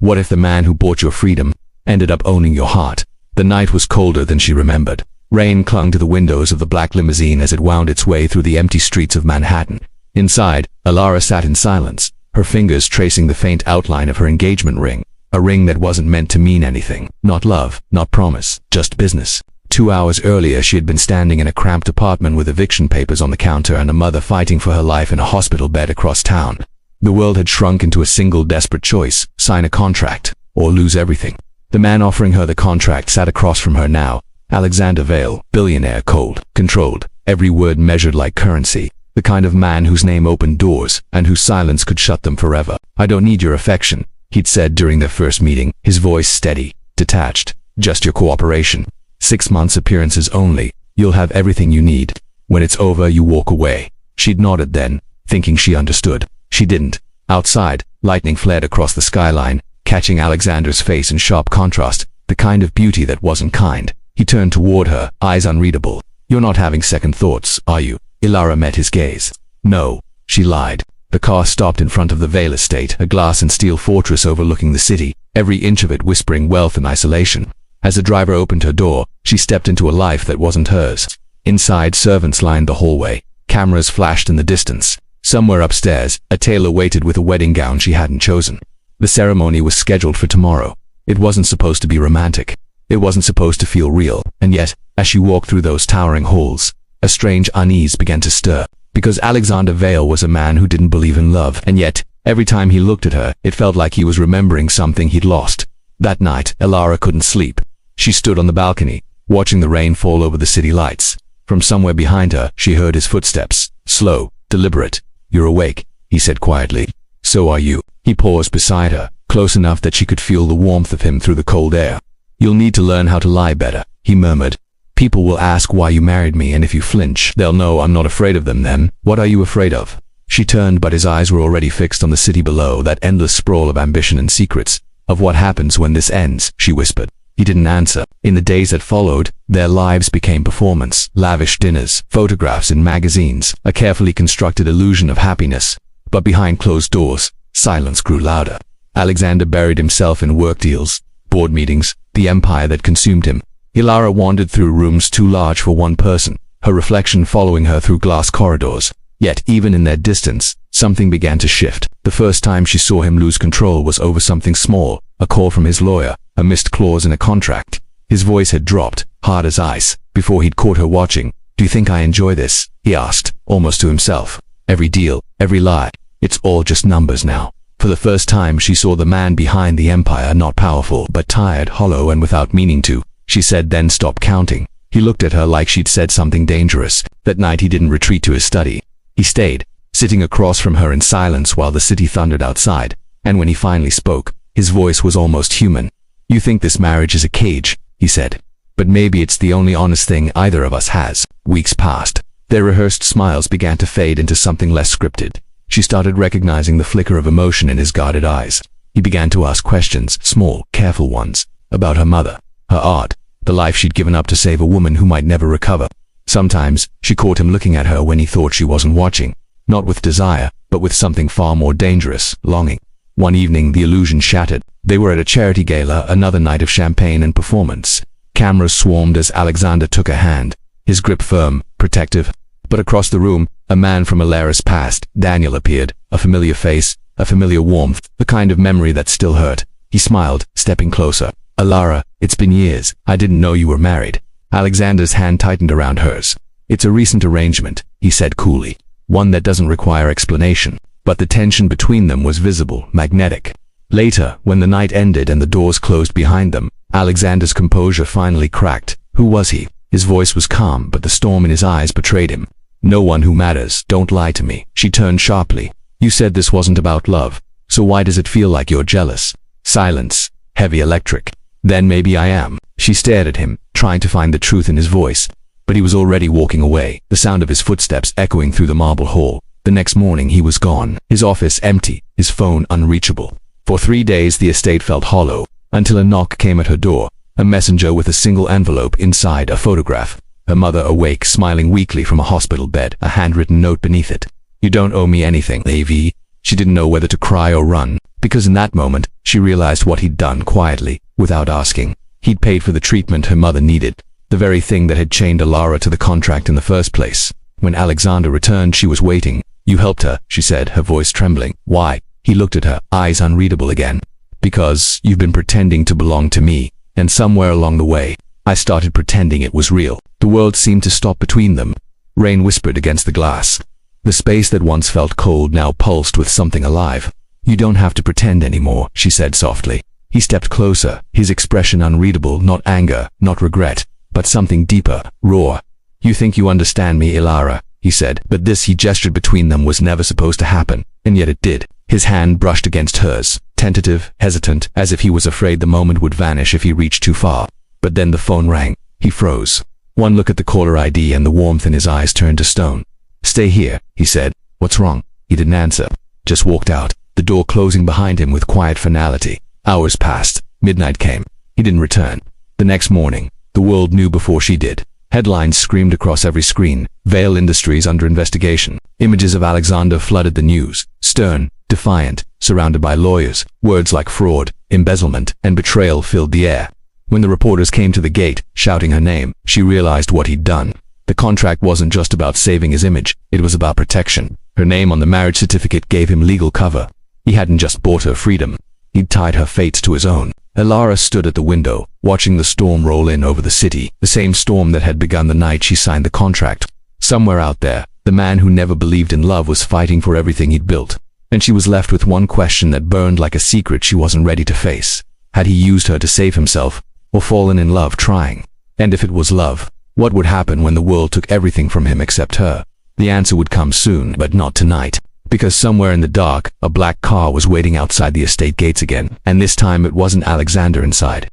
What if the man who bought your freedom ended up owning your heart? The night was colder than she remembered. Rain clung to the windows of the black limousine as it wound its way through the empty streets of Manhattan. Inside, Alara sat in silence, her fingers tracing the faint outline of her engagement ring. A ring that wasn't meant to mean anything. Not love, not promise, just business. 2 hours earlier she had been standing in a cramped apartment with eviction papers on the counter and a mother fighting for her life in a hospital bed across town. The world had shrunk into a single desperate choice: sign a contract, or lose everything. The man offering her the contract sat across from her now. Alexander Vale, billionaire, cold, controlled, every word measured like currency. The kind of man whose name opened doors, and whose silence could shut them forever. "I don't need your affection," he'd said during their first meeting, his voice steady, detached. "Just your cooperation. 6 months appearances only. You'll have everything you need. When it's over, you walk away." She'd nodded then, thinking she understood. She didn't. Outside, lightning flared across the skyline, catching Alexander's face in sharp contrast, the kind of beauty that wasn't kind. He turned toward her, eyes unreadable. "You're not having second thoughts, are you?" Ilara met his gaze. "No," she lied. The car stopped in front of the Vale estate, a glass and steel fortress overlooking the city, every inch of it whispering wealth and isolation. As the driver opened her door, she stepped into a life that wasn't hers. Inside, servants lined the hallway. Cameras flashed in the distance. Somewhere upstairs, a tailor waited with a wedding gown she hadn't chosen. The ceremony was scheduled for tomorrow. It wasn't supposed to be romantic. It wasn't supposed to feel real. And yet, as she walked through those towering halls, a strange unease began to stir. Because Alexander Vale was a man who didn't believe in love, and yet, every time he looked at her, it felt like he was remembering something he'd lost. That night, Ilara couldn't sleep. She stood on the balcony, watching the rain fall over the city lights. From somewhere behind her, she heard his footsteps, slow, deliberate. "You're awake," he said quietly. "So are you." He paused beside her, close enough that she could feel the warmth of him through the cold air. "You'll need to learn how to lie better," he murmured. "People will ask why you married me, and if you flinch, they'll know I'm not afraid of them then. What are you afraid of?" She turned, but his eyes were already fixed on the city below, that endless sprawl of ambition and secrets. "Of what happens when this ends," she whispered. He didn't answer. In the days that followed, their lives became performance, lavish dinners, photographs in magazines, a carefully constructed illusion of happiness. But behind closed doors, silence grew louder. Alexander buried himself in work deals, board meetings, the empire that consumed him. Ilara wandered through rooms too large for one person, her reflection following her through glass corridors. Yet, even in their distance, something began to shift. The first time she saw him lose control was over something small, a call from his lawyer, a missed clause in a contract. His voice had dropped, hard as ice, before he'd caught her watching. "Do you think I enjoy this?" he asked, almost to himself. "Every deal, every lie, it's all just numbers now." For the first time, she saw the man behind the empire, not powerful, but tired, hollow, and without meaning to. She said, then stopped counting. He looked at her like she'd said something dangerous. That night he didn't retreat to his study. He stayed, sitting across from her in silence while the city thundered outside. And when he finally spoke, his voice was almost human. "You think this marriage is a cage," he said. "But maybe it's the only honest thing either of us has." Weeks passed. Their rehearsed smiles began to fade into something less scripted. She started recognizing the flicker of emotion in his guarded eyes. He began to ask questions, small, careful ones, about her mother, her art, the life she'd given up to save a woman who might never recover. Sometimes, she caught him looking at her when he thought she wasn't watching, not with desire, but with something far more dangerous, longing. One evening, the illusion shattered. They were at a charity gala, another night of champagne and performance. Cameras swarmed as Alexander took her hand, his grip firm, protective. But across the room, a man from Ilara's past, Daniel, appeared, a familiar face, a familiar warmth, the kind of memory that still hurt. He smiled, stepping closer. "Ilara, it's been years. I didn't know you were married." Alexander's hand tightened around hers. "It's a recent arrangement," he said coolly. "One that doesn't require explanation." But the tension between them was visible, magnetic. Later, when the night ended and the doors closed behind them, Alexander's composure finally cracked. Who was he? His voice was calm, but the storm in his eyes betrayed him. "No one who matters. Don't lie to me." She turned sharply. "You said this wasn't about love. So why does it feel like you're jealous?" Silence. Heavy, electric. "Then maybe I am." She stared at him, trying to find the truth in his voice. But he was already walking away, the sound of his footsteps echoing through the marble hall. The next morning he was gone, his office empty, his phone unreachable. For 3 days the estate felt hollow, until a knock came at her door, a messenger with a single envelope inside, a photograph. Her mother awake, smiling weakly from a hospital bed, a handwritten note beneath it. "You don't owe me anything, AV." She didn't know whether to cry or run. because in that moment, she realized what he'd done quietly, without asking. He'd paid for the treatment her mother needed, the very thing that had chained Alara to the contract in the first place. When Alexander returned, she was waiting. "You helped her," she said, her voice trembling. "Why?" He looked at her, eyes unreadable again. "Because you've been pretending to belong to me, and somewhere along the way, I started pretending it was real." The world seemed to stop between them. Rain whispered against the glass. The space that once felt cold now pulsed with something alive. "You don't have to pretend anymore," she said softly. He stepped closer, his expression unreadable, not anger, not regret, but something deeper, raw. "You think you understand me, Alara," he said, but this he gestured between them was never supposed to happen, and yet it did. His hand brushed against hers, tentative, hesitant, as if he was afraid the moment would vanish if he reached too far. But then the phone rang. He froze. One look at the caller ID and the warmth in his eyes turned to stone. "Stay here," he said. "What's wrong?" He didn't answer, just walked out, the door closing behind him with quiet finality. Hours passed. Midnight came. He didn't return. The next morning, the world knew before she did. Headlines screamed across every screen. Vale Industries under investigation. Images of Alexander flooded the news. Stern, defiant, surrounded by lawyers. Words like fraud, embezzlement, and betrayal filled the air. When the reporters came to the gate, shouting her name, she realized what he'd done. The contract wasn't just about saving his image, it was about protection. Her name on the marriage certificate gave him legal cover. He hadn't just bought her freedom. He'd tied her fate to his own. Alara stood at the window, watching the storm roll in over the city, the same storm that had begun the night she signed the contract. Somewhere out there, the man who never believed in love was fighting for everything he'd built. And she was left with one question that burned like a secret she wasn't ready to face. Had he used her to save himself, or fallen in love trying? And if it was love, what would happen when the world took everything from him except her? The answer would come soon, but not tonight. Because somewhere in the dark, a black car was waiting outside the estate gates again, and this time it wasn't Alexander inside.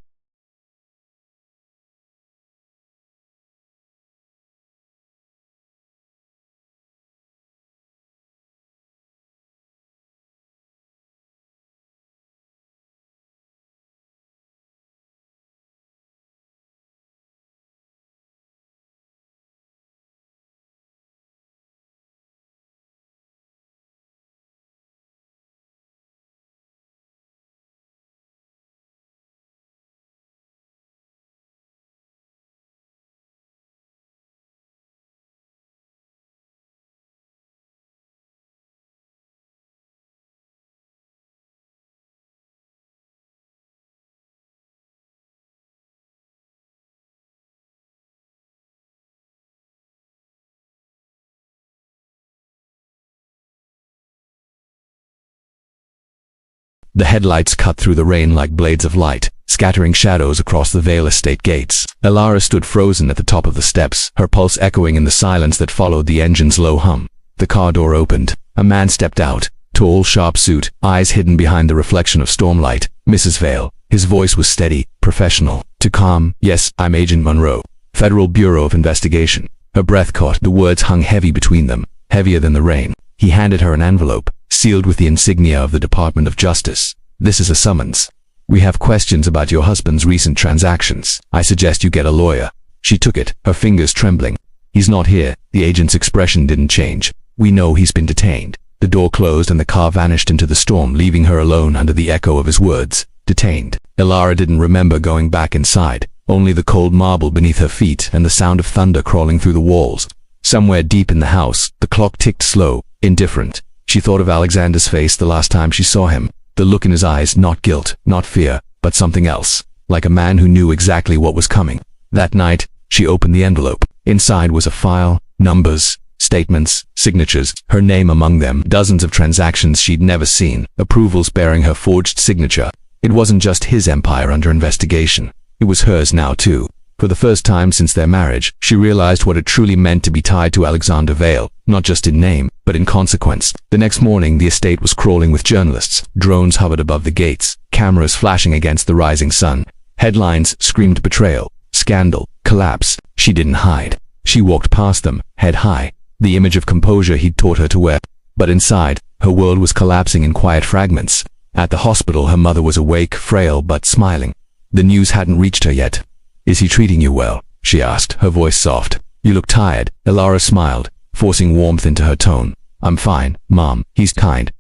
The headlights cut through the rain like blades of light, scattering shadows across the Vale estate gates. Alara stood frozen at the top of the steps, her pulse echoing in the silence that followed the engine's low hum. The car door opened. A man stepped out, tall, sharp suit, eyes hidden behind the reflection of stormlight. "Mrs. Vale." His voice was steady, professional. "To calm, yes, I'm Agent Monroe. Federal Bureau of Investigation." Her breath caught, the words hung heavy between them, heavier than the rain. He handed her an envelope, sealed with the insignia of the Department of Justice. "This is a summons. We have questions about your husband's recent transactions. I suggest you get a lawyer." She took it, her fingers trembling. "He's not here." The agent's expression didn't change. "We know he's been detained." The door closed and the car vanished into the storm, leaving her alone under the echo of his words. Detained. Alara didn't remember going back inside, only the cold marble beneath her feet and the sound of thunder crawling through the walls. Somewhere deep in the house, the clock ticked slow, indifferent. She thought of Alexander's face the last time she saw him. The look in his eyes, not guilt, not fear, but something else, like a man who knew exactly what was coming. That night, she opened the envelope. Inside was a file, numbers, statements, signatures, her name among them, dozens of transactions she'd never seen, approvals bearing her forged signature. It wasn't just his empire under investigation. It was hers now too. For the first time since their marriage, she realized what it truly meant to be tied to Alexander Vale, not just in name, but in consequence. The next morning, the estate was crawling with journalists. Drones hovered above the gates, cameras flashing against the rising sun. Headlines screamed betrayal, scandal, collapse. She didn't hide. She walked past them, head high, the image of composure he'd taught her to wear. But inside, her world was collapsing in quiet fragments. At the hospital, her mother was awake, frail, but smiling. The news hadn't reached her yet. "Is he treating you well?" she asked, her voice soft. "You look tired." Alara smiled, forcing warmth into her tone. I'm fine, Mom. He's kind.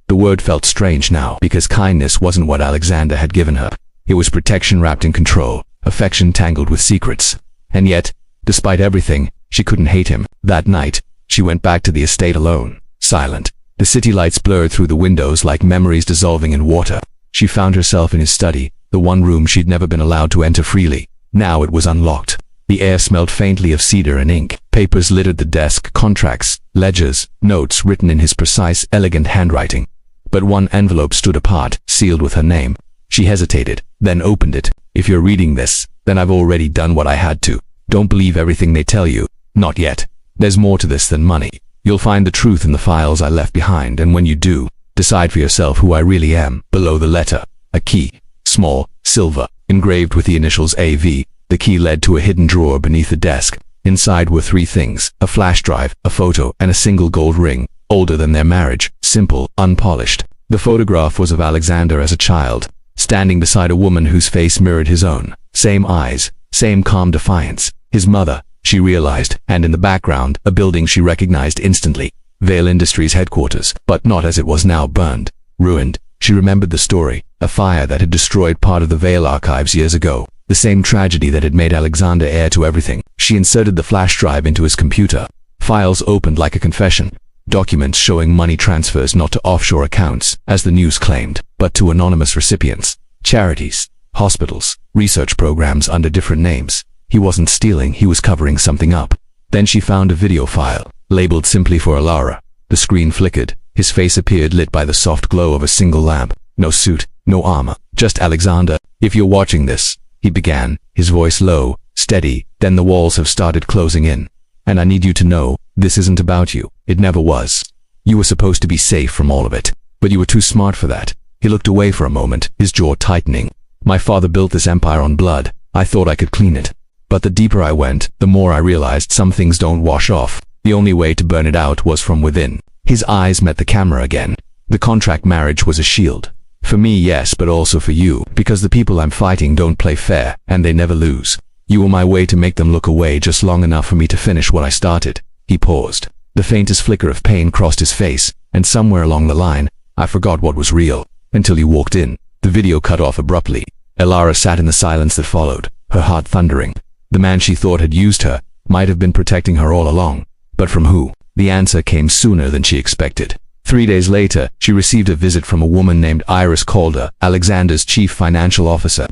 The word felt strange now, because kindness wasn't what Alexander had given her. It was protection wrapped in control, affection tangled with secrets. And yet, despite everything, she couldn't hate him. That night, she went back to the estate alone, silent. The city lights blurred through the windows like memories dissolving in water. She found herself in his study, the one room she'd never been allowed to enter freely. Now it was unlocked. The air smelled faintly of cedar and ink. Papers littered the desk, contracts, ledgers, notes written in his precise, elegant handwriting. But one envelope stood apart, sealed with her name. She hesitated, then opened it. If you're reading this, then I've already done what I had to. Don't believe everything they tell you. Not yet. There's more to this than money. You'll find the truth in the files I left behind, and when you do, decide for yourself who I really am. Below the letter, a key. Small, silver, engraved with the initials AV. The key led to a hidden drawer beneath the desk. Inside were 3 things: a flash drive, a photo, and a single gold ring, older than their marriage, simple, unpolished. The photograph was of Alexander as a child, standing beside a woman whose face mirrored his own. Same eyes, same calm defiance. His mother, she realized, and in the background, a building she recognized instantly. Vale Industries headquarters, but not as it was now, burned, ruined. She remembered the story, a fire that had destroyed part of the Vale archives years ago. The same tragedy that had made Alexander heir to everything. She inserted the flash drive into his computer. Files opened like a confession. Documents showing money transfers not to offshore accounts, as the news claimed, but to anonymous recipients, charities, hospitals, research programs under different names. He wasn't stealing, he was covering something up. Then she found a video file, labeled simply for Alara. The screen flickered. His face appeared lit by the soft glow of a single lamp. No suit, no armor, just Alexander. If you're watching this, he began, his voice low, steady. Then the walls have started closing in. And I need you to know, this isn't about you. It never was. You were supposed to be safe from all of it. But you were too smart for that. He looked away for a moment, his jaw tightening. My father built this empire on blood. I thought I could clean it. But the deeper I went, the more I realized some things don't wash off. The only way to burn it out was from within. His eyes met the camera again. The contract marriage was a shield. For me, yes, but also for you, because the people I'm fighting don't play fair, and they never lose. You were my way to make them look away just long enough for me to finish what I started. He paused. The faintest flicker of pain crossed his face, and somewhere along the line, I forgot what was real, until you walked in. The video cut off abruptly. Alara sat in the silence that followed, her heart thundering. The man she thought had used her might have been protecting her all along. But from who? The answer came sooner than she expected. 3 days later, she received a visit from a woman named Iris Calder, Alexander's chief financial officer.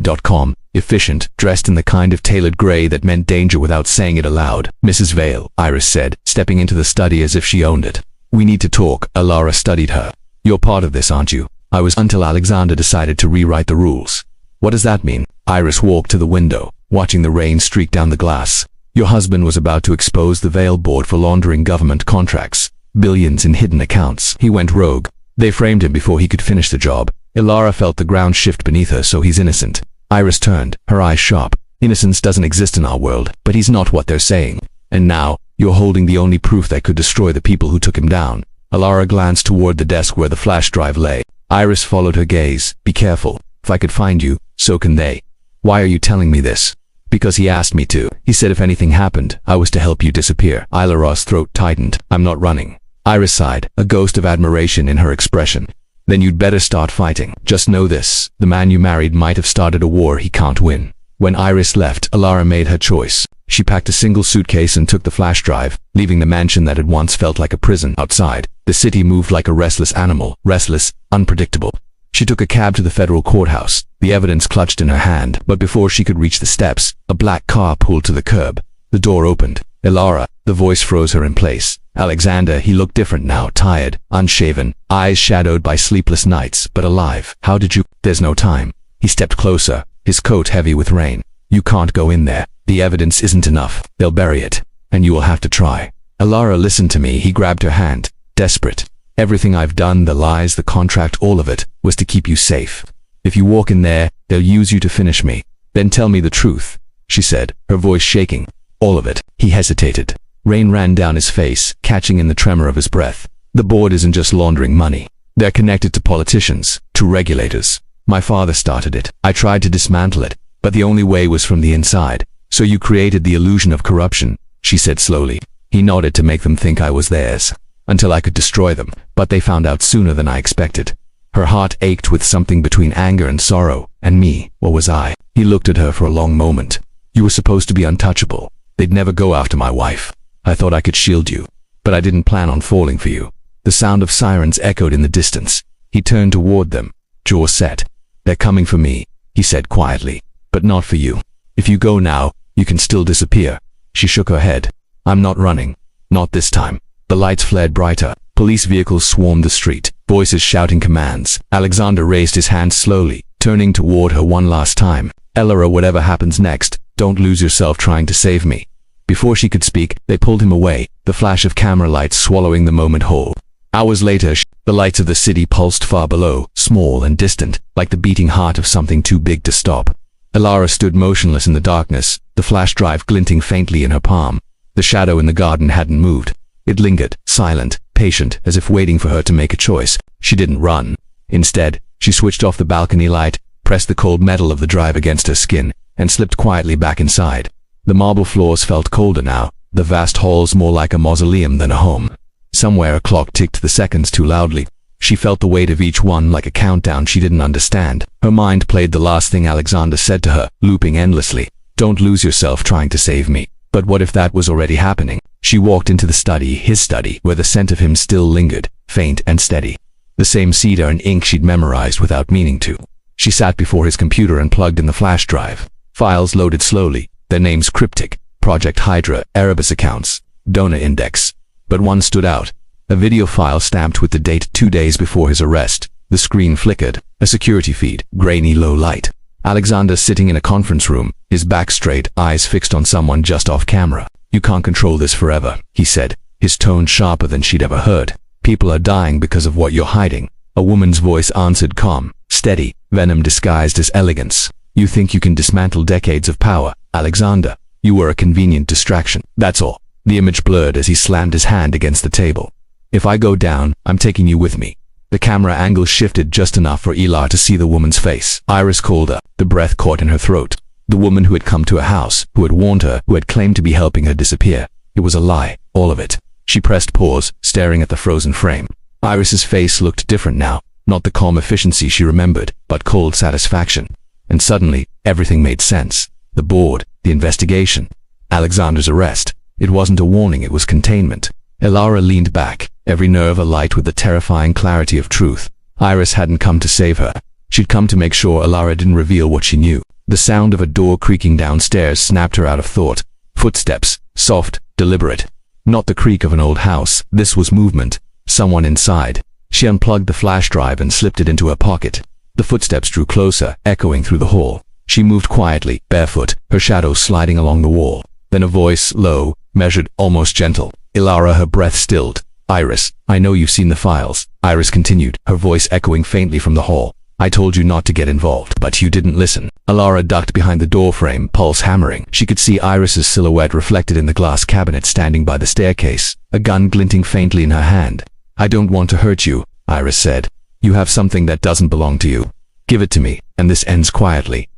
Efficient, dressed in the kind of tailored gray that meant danger without saying it aloud. Mrs. Vale, Iris said, stepping into the study as if she owned it. We need to talk. Alara studied her. You're part of this, aren't you? I was, until Alexander decided to rewrite the rules. What does that mean? Iris walked to the window, watching the rain streak down the glass. Your husband was about to expose the Vale board for laundering government contracts. Billions in hidden accounts. He went rogue. They framed him before he could finish the job. Alara felt the ground shift beneath her, so he's innocent. Iris turned, her eyes sharp. Innocence doesn't exist in our world, but he's not what they're saying. And now, you're holding the only proof that could destroy the people who took him down. Alara glanced toward the desk where the flash drive lay. Iris followed her gaze. Be careful. If I could find you, so can they. Why are you telling me this? Because he asked me to. He said if anything happened, I was to help you disappear. Alara's throat tightened. I'm not running. Iris sighed, a ghost of admiration in her expression. Then you'd better start fighting. Just know this, the man you married might have started a war he can't win. When Iris left, Alara made her choice. She packed a single suitcase and took the flash drive, leaving the mansion that had once felt like a prison outside. The city moved like a restless animal, restless, unpredictable. She took a cab to the federal courthouse, the evidence clutched in her hand, but before she could reach the steps, a black car pulled to the curb. The door opened. Alara, the voice froze her in place. Alexander, he looked different now, tired, unshaven, eyes shadowed by sleepless nights, but alive. How did you? There's no time. He stepped closer, his coat heavy with rain. You can't go in there. The evidence isn't enough. They'll bury it, and you will have to try. Alara, listen to me. He grabbed her hand, desperate. Everything I've done, the lies, the contract, all of it, was to keep you safe. If you walk in there, they'll use you to finish me. Then tell me the truth, she said, her voice shaking. All of it. He hesitated. Rain ran down his face, catching in the tremor of his breath. The board isn't just laundering money. They're connected to politicians, to regulators. My father started it. I tried to dismantle it, but the only way was from the inside. So you created the illusion of corruption, she said slowly. He nodded to make them think I was theirs. until I could destroy them, but they found out sooner than I expected. Her heart ached with something between anger and sorrow, and me, what was I? He looked at her for a long moment. You were supposed to be untouchable. They'd never go after my wife. I thought I could shield you, but I didn't plan on falling for you. The sound of sirens echoed in the distance. He turned toward them, jaw set. They're coming for me, he said quietly, but not for you. If you go now, you can still disappear. She shook her head. I'm not running. Not this time. The lights flared brighter. Police vehicles swarmed the street, voices shouting commands. Alexander raised his hand slowly, turning toward her one last time. Elora, whatever happens next, don't lose yourself trying to save me. Before she could speak, they pulled him away, the flash of camera lights swallowing the moment whole. Hours later, the lights of the city pulsed far below, small and distant, like the beating heart of something too big to stop. Elora stood motionless in the darkness, the flash drive glinting faintly in her palm. The shadow in the garden hadn't moved. It lingered, silent, patient, as if waiting for her to make a choice. She didn't run. Instead, she switched off the balcony light, pressed the cold metal of the drive against her skin, and slipped quietly back inside. The marble floors felt colder now, the vast halls more like a mausoleum than a home. Somewhere a clock ticked the seconds too loudly. She felt the weight of each one like a countdown she didn't understand. Her mind played the last thing Alexander said to her, looping endlessly. Don't lose yourself trying to save me. But what if that was already happening? She walked into the study, his study, where the scent of him still lingered, faint and steady. The same cedar and ink she'd memorized without meaning to. She sat before his computer and plugged in the flash drive. Files loaded slowly, their names cryptic. Project Hydra, Erebus accounts, donor index. But one stood out. A video file stamped with the date 2 days before his arrest. The screen flickered. A security feed, grainy low light. Alexander sitting in a conference room, his back straight, eyes fixed on someone just off camera. You can't control this forever, he said, his tone sharper than she'd ever heard. People are dying because of what you're hiding. A woman's voice answered, calm, steady, venom disguised as elegance. You think you can dismantle decades of power, Alexander. You were a convenient distraction, that's all. The image blurred as he slammed his hand against the table. If I go down, I'm taking you with me. The camera angle shifted just enough for Elora to see the woman's face. Iris called her, the breath caught in her throat. The woman who had come to her house, who had warned her, who had claimed to be helping her disappear. It was a lie, all of it. She pressed pause, staring at the frozen frame. Iris's face looked different now, not the calm efficiency she remembered, but cold satisfaction. And suddenly, everything made sense. The board, the investigation, Alexander's arrest. It wasn't a warning, it was containment. Elora leaned back, every nerve alight with the terrifying clarity of truth. Iris hadn't come to save her. She'd come to make sure Elora didn't reveal what she knew. The sound of a door creaking downstairs snapped her out of thought. Footsteps, soft, deliberate. Not the creak of an old house, this was movement. Someone inside. She unplugged the flash drive and slipped it into her pocket. The footsteps drew closer, echoing through the hall. She moved quietly, barefoot, her shadow sliding along the wall. Then a voice, low, measured, almost gentle. Elora, her breath stilled. Iris, I know you've seen the files. Iris continued, her voice echoing faintly from the hall. I told you not to get involved, but you didn't listen. Elora ducked behind the doorframe, pulse hammering. She could see Iris's silhouette reflected in the glass cabinet standing by the staircase, a gun glinting faintly in her hand. I don't want to hurt you, Iris said. You have something that doesn't belong to you. Give it to me, and this ends quietly.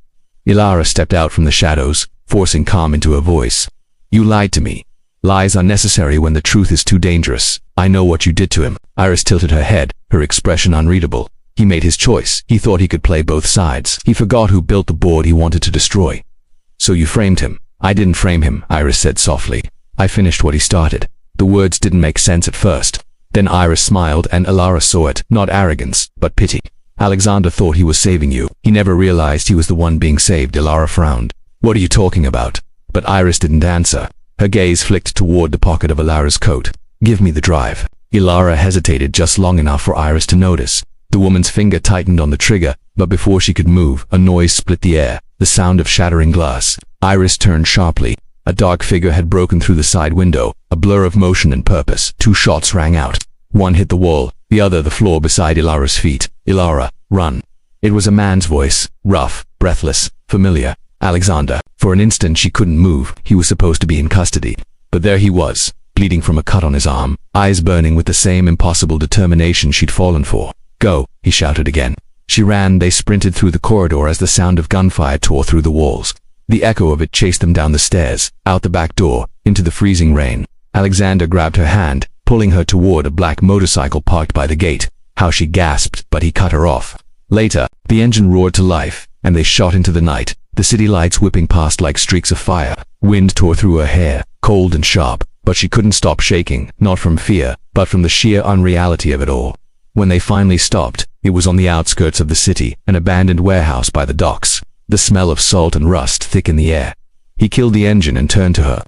Elora stepped out from the shadows, forcing calm into her voice. You lied to me. Lies are necessary when the truth is too dangerous. I know what you did to him. Iris tilted her head, her expression unreadable. He made his choice. He thought he could play both sides. He forgot who built the board he wanted to destroy. So you framed him. I didn't frame him, Iris said softly. I finished what he started. The words didn't make sense at first. Then Iris smiled and Elora saw it, not arrogance, but pity. Alexander thought he was saving you. He never realized he was the one being saved. Elora frowned. What are you talking about? But Iris didn't answer. Her gaze flicked toward the pocket of Elora's coat. Give me the drive. Elora hesitated just long enough for Iris to notice. The woman's finger tightened on the trigger, but before she could move, a noise split the air, the sound of shattering glass. Iris turned sharply. A dark figure had broken through the side window, a blur of motion and purpose. 2 shots rang out. One hit the wall, the other the floor beside Elora's feet. Elora, run. It was a man's voice, rough, breathless, familiar. Alexander. For an instant she couldn't move. He was supposed to be in custody. But there he was, bleeding from a cut on his arm, eyes burning with the same impossible determination she'd fallen for. Go, he shouted again. She ran. They sprinted through the corridor as the sound of gunfire tore through the walls. The echo of it chased them down the stairs, out the back door, into the freezing rain. Alexander grabbed her hand, pulling her toward a black motorcycle parked by the gate. How she gasped, but he cut her off. Later, the engine roared to life, and they shot into the night, the city lights whipping past like streaks of fire. Wind tore through her hair, cold and sharp, but she couldn't stop shaking, not from fear, but from the sheer unreality of it all. When they finally stopped, it was on the outskirts of the city, an abandoned warehouse by the docks. The smell of salt and rust thick in the air. He killed the engine and turned to her.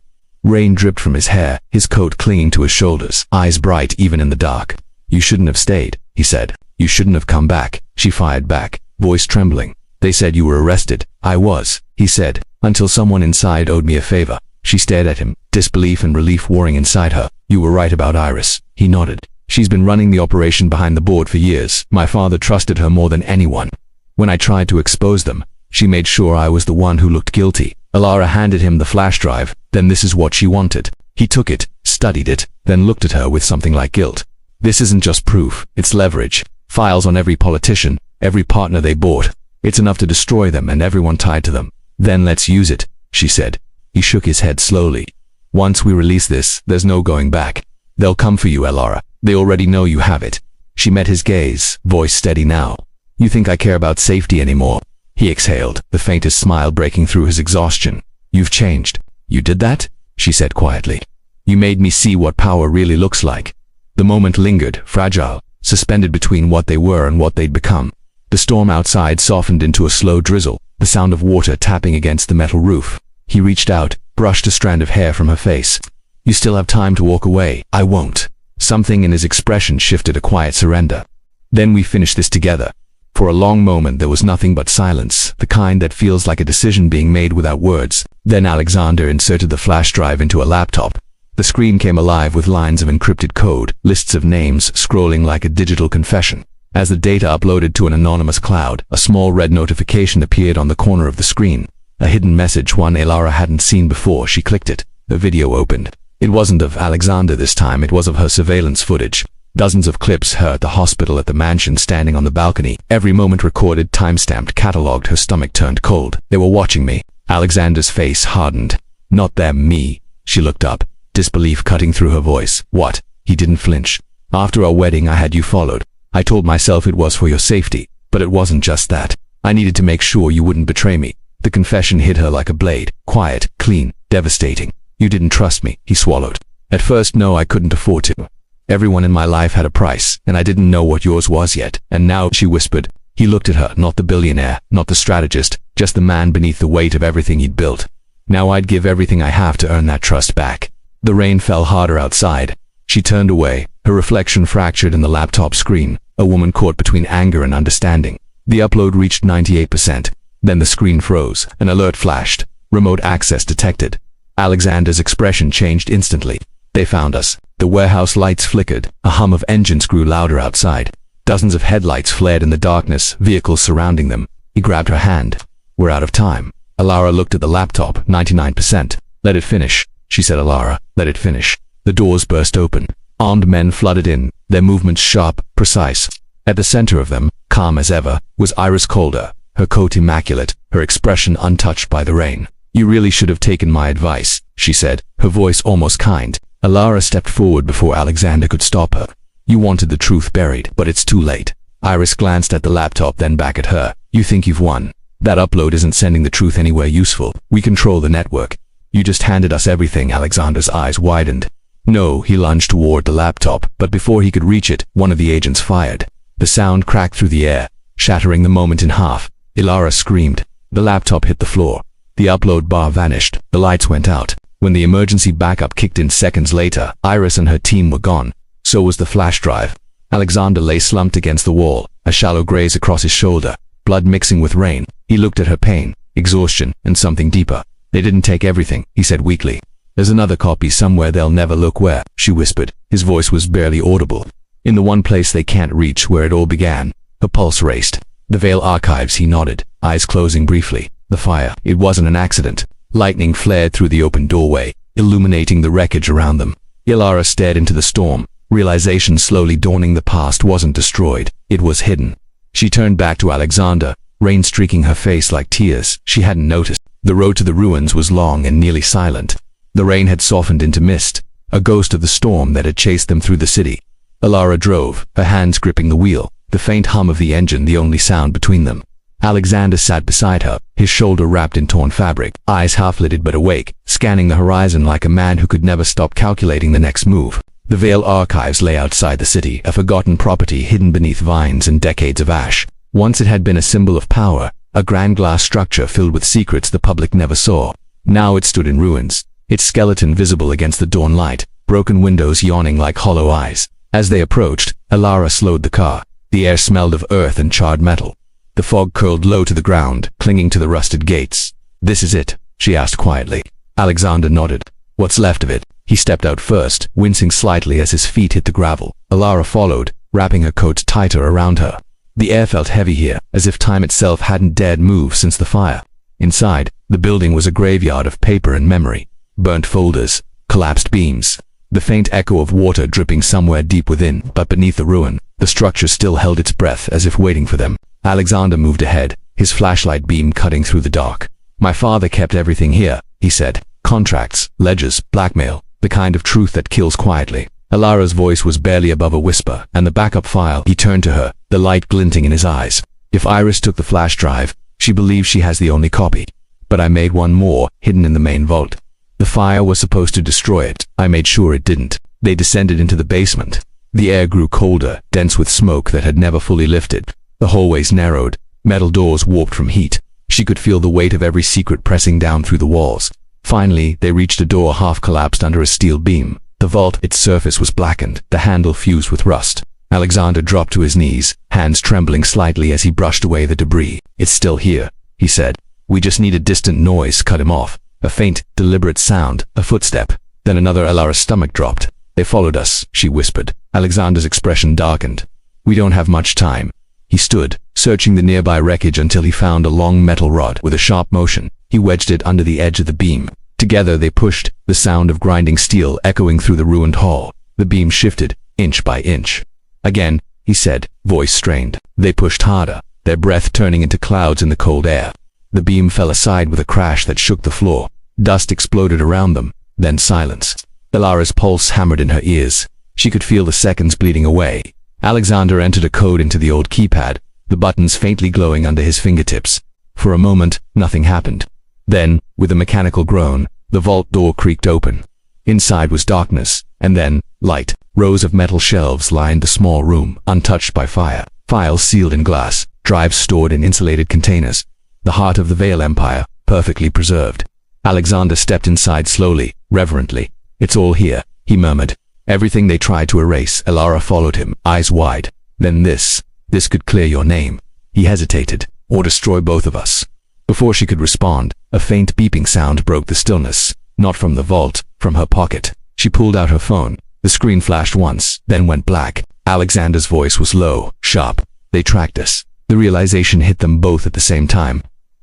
Rain dripped from his hair, his coat clinging to his shoulders, eyes bright even in the dark. "You shouldn't have stayed," he said. "You shouldn't have come back," she fired back, voice trembling. "They said you were arrested." "I was," he said, "until someone inside owed me a favor." She stared at him, disbelief and relief warring inside her. "You were right about Iris." He nodded. "She's been running the operation behind the board for years. My father trusted her more than anyone. When I tried to expose them, she made sure I was the one who looked guilty." Alara handed him the flash drive. "Then this is what she wanted." He took it, studied it, then looked at her with something like guilt. "This isn't just proof, it's leverage. Files on every politician, every partner they bought. It's enough to destroy them and everyone tied to them." "Then let's use it," she said. He shook his head slowly. "Once we release this, there's no going back. They'll come for you, Alara. They already know you have it." She met his gaze, voice steady now. "You think I care about safety anymore?" He exhaled, the faintest smile breaking through his exhaustion. "You've changed." "You did that?" she said quietly. "You made me see what power really looks like." The moment lingered, fragile, suspended between what they were and what they'd become. The storm outside softened into a slow drizzle, the sound of water tapping against the metal roof. He reached out, brushed a strand of hair from her face. "You still have time to walk away." "I won't." Something in his expression shifted, a quiet surrender. "Then we finish this together." For a long moment there was nothing but silence, the kind that feels like a decision being made without words. Then Alexander inserted the flash drive into a laptop. The screen came alive with lines of encrypted code, lists of names scrolling like a digital confession. As the data uploaded to an anonymous cloud, a small red notification appeared on the corner of the screen. A hidden message, one Alara hadn't seen before. She clicked it. The video opened. It wasn't of Alexander this time, it was of her surveillance footage. Dozens of clips, her at the hospital, at the mansion, standing on the balcony. Every moment recorded, time-stamped, catalogued. Her stomach turned cold. "They were watching me." Alexander's face hardened. "Not them, me." She looked up, disbelief cutting through her voice. "What?" He didn't flinch. "After our wedding I had you followed. I told myself it was for your safety, but it wasn't just that. I needed to make sure you wouldn't betray me." The confession hit her like a blade, quiet, clean, devastating. "You didn't trust me," he swallowed. "At first, no, I couldn't afford to. Everyone in my life had a price, and I didn't know what yours was yet. And now," she whispered. He looked at her, not the billionaire, not the strategist, just the man beneath the weight of everything he'd built. "Now I'd give everything I have to earn that trust back." The rain fell harder outside. She turned away, her reflection fractured in the laptop screen, a woman caught between anger and understanding. The upload reached 98%. Then the screen froze. An alert flashed. Remote access detected. Alexander's expression changed instantly. "They found us." The warehouse lights flickered. A hum of engines grew louder outside. Dozens of headlights flared in the darkness, vehicles surrounding them. He grabbed her hand. "We're out of time." Alara looked at the laptop, 99%. "Let it finish," she said. "Alara, let it finish." The doors burst open. Armed men flooded in, their movements sharp, precise. At the center of them, calm as ever, was Iris Calder, her coat immaculate, her expression untouched by the rain. "You really should have taken my advice," she said, her voice almost kind. Alara stepped forward before Alexander could stop her. "You wanted the truth buried, but it's too late." Iris glanced at the laptop, then back at her. "You think you've won. That upload isn't sending the truth anywhere useful. We control the network. You just handed us everything." Alexander's eyes widened. "No." He lunged toward the laptop, but before he could reach it, one of the agents fired. The sound cracked through the air, shattering the moment in half. Alara screamed. The laptop hit the floor. The upload bar vanished. The lights went out. When the emergency backup kicked in seconds later, Iris and her team were gone. So was the flash drive. Alexander lay slumped against the wall, a shallow graze across his shoulder, blood mixing with rain. He looked at her, pain, exhaustion, and something deeper. "They didn't take everything," he said weakly. "There's another copy somewhere, they'll never look." "Where?" she whispered. His voice was barely audible. "In the one place they can't reach, where it all began." Her pulse raced. "The Veil Archives," he nodded, eyes closing briefly. "The fire. It wasn't an accident." Lightning flared through the open doorway, illuminating the wreckage around them. Alara stared into the storm, realization slowly dawning. The past wasn't destroyed, it was hidden. She turned back to Alexander, rain streaking her face like tears. She hadn't noticed. The road to the ruins was long and nearly silent. The rain had softened into mist, a ghost of the storm that had chased them through the city. Alara drove, her hands gripping the wheel, the faint hum of the engine the only sound between them. Alexander sat beside her, his shoulder wrapped in torn fabric, eyes half-lidded but awake, scanning the horizon like a man who could never stop calculating the next move. The Vale Archives lay outside the city, a forgotten property hidden beneath vines and decades of ash. Once it had been a symbol of power, a grand glass structure filled with secrets the public never saw. Now it stood in ruins, its skeleton visible against the dawn light, broken windows yawning like hollow eyes. As they approached, Alara slowed the car. The air smelled of earth and charred metal. The fog curled low to the ground, clinging to the rusted gates. "This is it?" she asked quietly. Alexander nodded. "What's left of it?" He stepped out first, wincing slightly as his feet hit the gravel. Alara followed, wrapping her coat tighter around her. The air felt heavy here, as if time itself hadn't dared move since the fire. Inside, the building was a graveyard of paper and memory. Burnt folders, collapsed beams, the faint echo of water dripping somewhere deep within, but beneath the ruin, the structure still held its breath as if waiting for them. Alexander moved ahead, his flashlight beam cutting through the dark. "My father kept everything here," he said. "Contracts, ledgers, blackmail, the kind of truth that kills quietly." Alara's voice was barely above a whisper, and the backup file. He turned to her, the light glinting in his eyes. "If Iris took the flash drive, she believes she has the only copy. But I made one more, hidden in the main vault. The fire was supposed to destroy it. I made sure it didn't." They descended into the basement. The air grew colder, dense with smoke that had never fully lifted. The hallways narrowed, metal doors warped from heat. She could feel the weight of every secret pressing down through the walls. Finally, they reached a door half collapsed under a steel beam. The vault, its surface was blackened, the handle fused with rust. Alexander dropped to his knees, hands trembling slightly as he brushed away the debris. "It's still here," he said. "We just need a distant noise to cut him off. A faint, deliberate sound, a footstep." Then another. Alara's stomach dropped. "They followed us," she whispered. Alexander's expression darkened. "We don't have much time." He stood, searching the nearby wreckage until he found a long metal rod. With a sharp motion, he wedged it under the edge of the beam. Together they pushed, the sound of grinding steel echoing through the ruined hall. The beam shifted, inch by inch. "Again," he said, voice strained. They pushed harder, their breath turning into clouds in the cold air. The beam fell aside with a crash that shook the floor. Dust exploded around them, then silence. Alara's pulse hammered in her ears. She could feel the seconds bleeding away. Alexander entered a code into the old keypad, the buttons faintly glowing under his fingertips. For a moment, nothing happened. Then, with a mechanical groan, the vault door creaked open. Inside was darkness, and then, light. Rows of metal shelves lined the small room, untouched by fire. Files sealed in glass, drives stored in insulated containers. The heart of the Vale Empire, perfectly preserved. Alexander stepped inside slowly, reverently. "It's all here," he murmured. "Everything they tried to erase." Alara followed him, eyes wide. "Then this could clear your name." He hesitated. "Or destroy both of us." Before she could respond, a faint beeping sound broke the stillness. Not from the vault, from her pocket. She pulled out her phone. The screen flashed once, then went black. Alexander's voice was low, sharp. "They tracked us." The realization hit them both at the same time.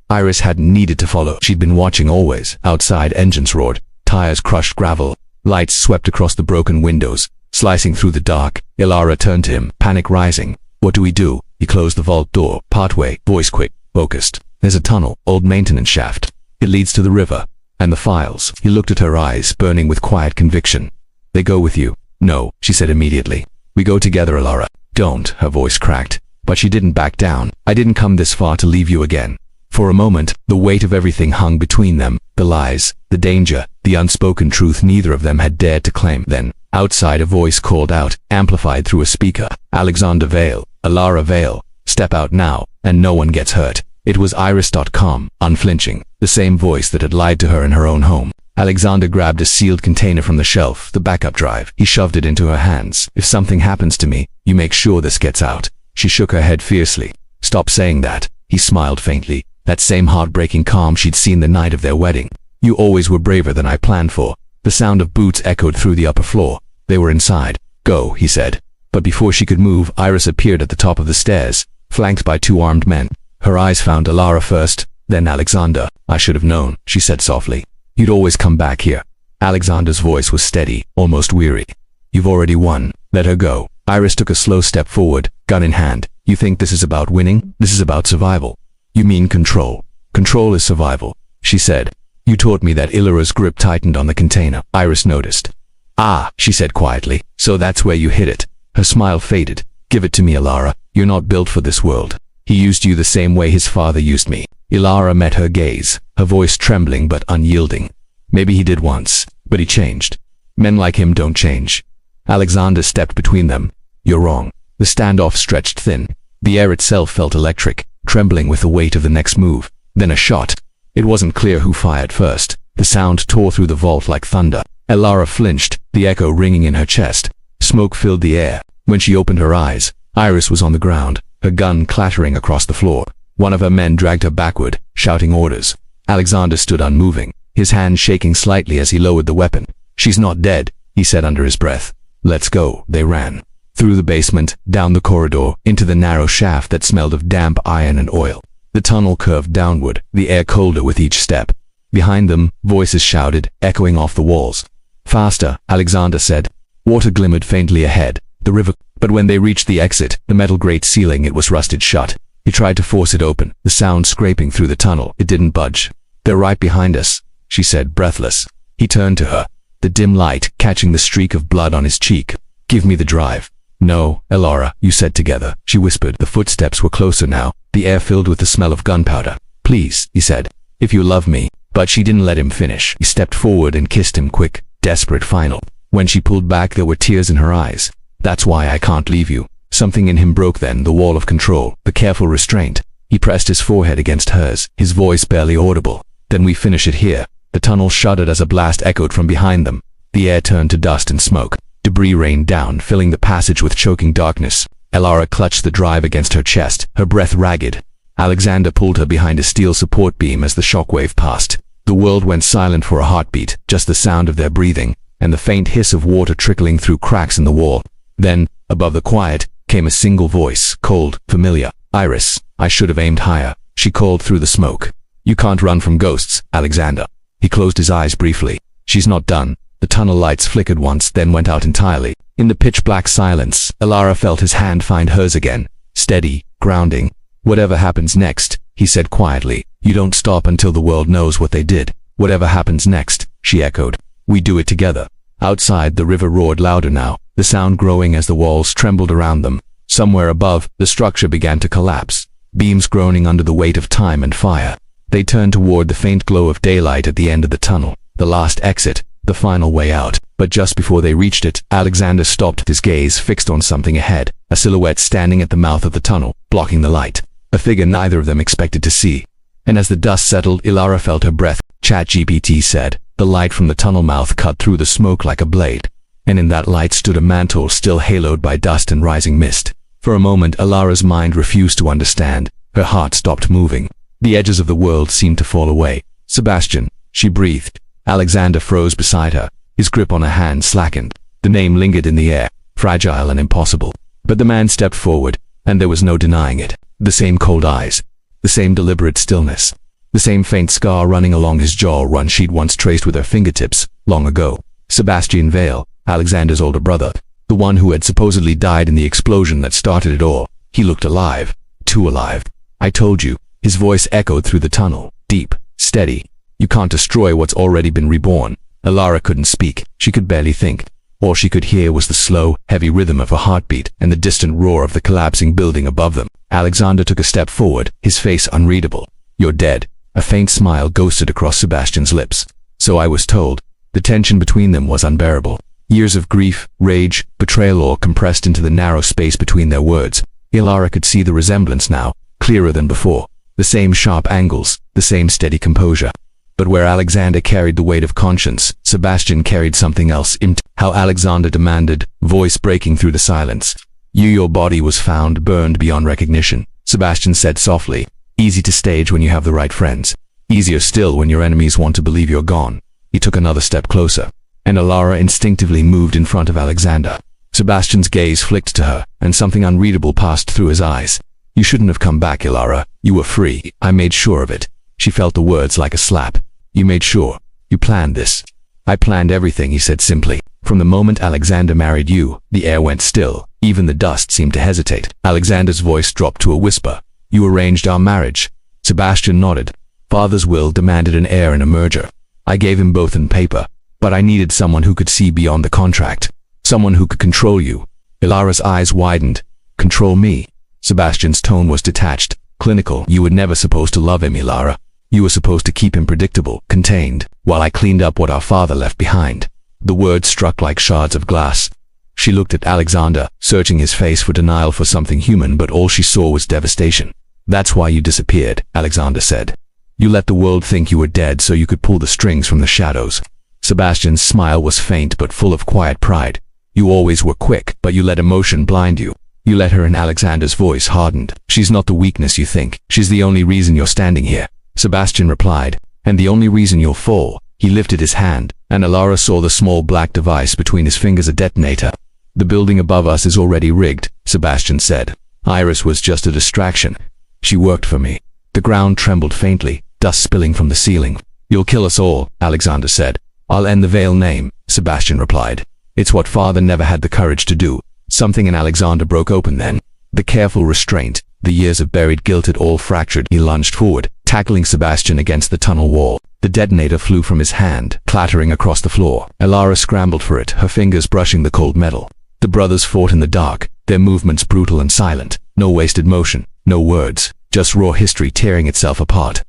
Iris hadn't needed to follow. She'd been watching always. Outside, engines roared. Tires crushed gravel. Lights swept across the broken windows, slicing through the dark. Alara turned to him, panic rising. "What do we do?" He closed the vault door, partway, voice quick, focused. "There's a tunnel, old maintenance shaft. It leads to the river. And the files." He looked at her eyes, burning with quiet conviction. "They go with you." "No," she said immediately. "We go together, Alara." "Don't," her voice cracked. But she didn't back down. "I didn't come this far to leave you again." For a moment, the weight of everything hung between them. The lies, the danger, the unspoken truth neither of them had dared to claim. Then, outside a voice called out, amplified through a speaker. "Alexander Vale, Alara Vale, step out now, and no one gets hurt." It was Iris.com, unflinching, the same voice that had lied to her in her own home. Alexander grabbed a sealed container from the shelf, the backup drive. He shoved it into her hands. "If something happens to me, you make sure this gets out." She shook her head fiercely. "Stop saying that." He smiled faintly, that same heartbreaking calm she'd seen the night of their wedding. "You always were braver than I planned for." The sound of boots echoed through the upper floor. They were inside. "Go," he said. But before she could move, Iris appeared at the top of the stairs, flanked by two armed men. Her eyes found Alara first, then Alexander. "I should have known," she said softly. "You'd always come back here." Alexander's voice was steady, almost weary. "You've already won. Let her go." Iris took a slow step forward, gun in hand. "You think this is about winning? This is about survival." "You mean control." "Control is survival," she said. "You taught me that." Ilara's grip tightened on the container. Iris noticed. "Ah," she said quietly, "so that's where you hid it." Her smile faded. "Give it to me, Ilara. You're not built for this world. He used you the same way his father used me." Ilara met her gaze, her voice trembling but unyielding. "Maybe he did once, but he changed. Men like him don't change." Alexander stepped between them. "You're wrong." The standoff stretched thin. The air itself felt electric, trembling with the weight of the next move. Then a shot. It wasn't clear who fired first. The sound tore through the vault like thunder. Ilara flinched, the echo ringing in her chest. Smoke filled the air. When she opened her eyes, Iris was on the ground, her gun clattering across the floor. One of her men dragged her backward, shouting orders. Alexander stood unmoving, his hand shaking slightly as he lowered the weapon. "She's not dead," he said under his breath. "Let's go." They ran. Through the basement, down the corridor, into the narrow shaft that smelled of damp iron and oil. The tunnel curved downward, the air colder with each step. Behind them, voices shouted, echoing off the walls. "Faster," Alexander said. Water glimmered faintly ahead, the river. But when they reached the exit, the metal grate ceiling, it was rusted shut. He tried to force it open, the sound scraping through the tunnel. It didn't budge. "They're right behind us," she said, breathless. He turned to her, the dim light catching the streak of blood on his cheek. "Give me the drive." "No, Ilara," you said together, she whispered. The footsteps were closer now, the air filled with the smell of gunpowder. "Please," he said, "if you love me." But she didn't let him finish. He stepped forward and kissed him, quick, desperate, final. When she pulled back, there were tears in her eyes. "That's why I can't leave you." Something in him broke then, the wall of control, the careful restraint. He pressed his forehead against hers, his voice barely audible. "Then we finish it here." The tunnel shuddered as a blast echoed from behind them. The air turned to dust and smoke. Debris rained down, filling the passage with choking darkness. Ilara clutched the drive against her chest, her breath ragged. Alexander pulled her behind a steel support beam as the shockwave passed. The world went silent for a heartbeat, just the sound of their breathing, and the faint hiss of water trickling through cracks in the wall. Then, above the quiet, came a single voice, cold, familiar. "Iris, I should have aimed higher," she called through the smoke. "You can't run from ghosts, Alexander." He closed his eyes briefly. "She's not done." The tunnel lights flickered once, then went out entirely. In the pitch-black silence, Ilara felt his hand find hers again. Steady, grounding. "Whatever happens next," he said quietly, "you don't stop until the world knows what they did." "Whatever happens next," she echoed. "We do it together." Outside, the river roared louder now, the sound growing as the walls trembled around them. Somewhere above, the structure began to collapse, beams groaning under the weight of time and fire. They turned toward the faint glow of daylight at the end of the tunnel, the last exit, the final way out. But just before they reached it, Alexander stopped, his gaze fixed on something ahead, a silhouette standing at the mouth of the tunnel, blocking the light. A figure neither of them expected to see. And as the dust settled, Ilara felt her breath. ChatGPT said. The light from the tunnel mouth cut through the smoke like a blade. And in that light stood a mantle still haloed by dust and rising mist. For a moment, Ilara's mind refused to understand. Her heart stopped moving. The edges of the world seemed to fall away. "Sebastian," she breathed. Alexander froze beside her. His grip on her hand slackened. The name lingered in the air, fragile and impossible. But the man stepped forward, and there was no denying it. The same cold eyes, the same deliberate stillness, the same faint scar running along his jaw, one she'd once traced with her fingertips, long ago. Sebastian Vale, Alexander's older brother, the one who had supposedly died in the explosion that started it all. He looked alive, too alive. "I told you," his voice echoed through the tunnel, deep, steady. "You can't destroy what's already been reborn." Ilara couldn't speak. She could barely think. All she could hear was the slow, heavy rhythm of her heartbeat and the distant roar of the collapsing building above them. Alexander took a step forward, his face unreadable. "You're dead." A faint smile ghosted across Sebastian's lips. "So I was told." The tension between them was unbearable. Years of grief, rage, betrayal all compressed into the narrow space between their words. Ilara could see the resemblance now, clearer than before. The same sharp angles, the same steady composure. But where Alexander carried the weight of conscience, Sebastian carried something else. How Alexander demanded, voice breaking through the silence. Your body was found burned beyond recognition," Sebastian said softly. "Easy to stage when you have the right friends. Easier still when your enemies want to believe you're gone." He took another step closer, and Ilara instinctively moved in front of Alexander. Sebastian's gaze flicked to her, and something unreadable passed through his eyes. "You shouldn't have come back, Ilara. You were free. I made sure of it." She felt the words like a slap. "You made sure. You planned this." "I planned everything," he said simply. "From the moment Alexander married you." The air went still. Even the dust seemed to hesitate. Alexander's voice dropped to a whisper. "You arranged our marriage." Sebastian nodded. "Father's will demanded an heir and a merger. I gave him both in paper. But I needed someone who could see beyond the contract. Someone who could control you. Ilara's eyes widened. Control me? Sebastian's tone was detached, clinical. You were never supposed to love him, Ilara. You were supposed to keep him predictable, contained, while I cleaned up what our father left behind. The words struck like shards of glass. She looked at Alexander, searching his face for denial for something human, but all she saw was devastation. That's why you disappeared, Alexander said. You let the world think you were dead so you could pull the strings from the shadows. Sebastian's smile was faint but full of quiet pride. You always were quick, but you let emotion blind you. You let her, and Alexander's voice hardened. She's not the weakness you think. She's the only reason you're standing here. Sebastian replied, and the only reason you'll fall. He lifted his hand, and Ilara saw the small black device between his fingers, a detonator. The building above us is already rigged, Sebastian said. Iris was just a distraction. She worked for me. The ground trembled faintly, dust spilling from the ceiling. You'll kill us all, Alexander said. I'll end the Veil name, Sebastian replied. It's what father never had the courage to do. Something in Alexander broke open then. The careful restraint, the years of buried guilt had all fractured. He lunged forward, tackling Sebastian against the tunnel wall. The detonator flew from his hand, clattering across the floor. Ilara scrambled for it, her fingers brushing the cold metal. The brothers fought in the dark, their movements brutal and silent. No wasted motion, no words, just raw history tearing itself apart.